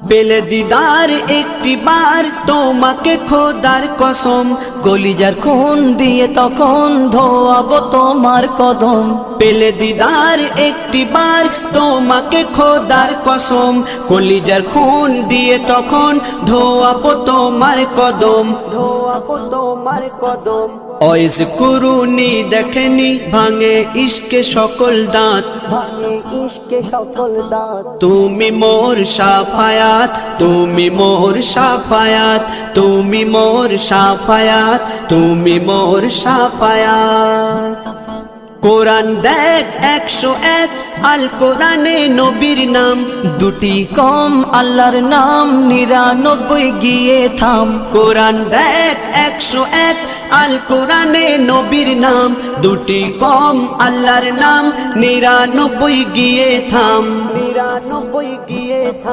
পেলে দিদার একটি বার তোমাকে খোদার কসম, কলিজার খুন দিয়ে তখন ধোয়াবো তোমার কদম। পেলে দিদার একটি বার তোমাকে খোদার কসম, কলিজার খুন দিয়ে তখন ধোয়াবো তোমার কদম, ধোয়াবো তোমার কদম। ওয়াইজ কুরুনি দেখেনি ভাঙে ইশকে সকল দাঁত, তুমি মোর শাফায়াত, তুমি মোর শাফায়াত, তুমি মোর শাফায়াত, তুমি মোর শাফায়াত। কোরআন দেখ 101 আল কোরআনে নবীর নাম, দুটি কম আল্লাহর নাম 99 গিয়ে থাম। কোরআন দেখ 101 আল কোরআনে নবীর নাম, দুটি কম আল্লাহর নাম 99 গিয়ে থাম, 99 গিয়ে থাম।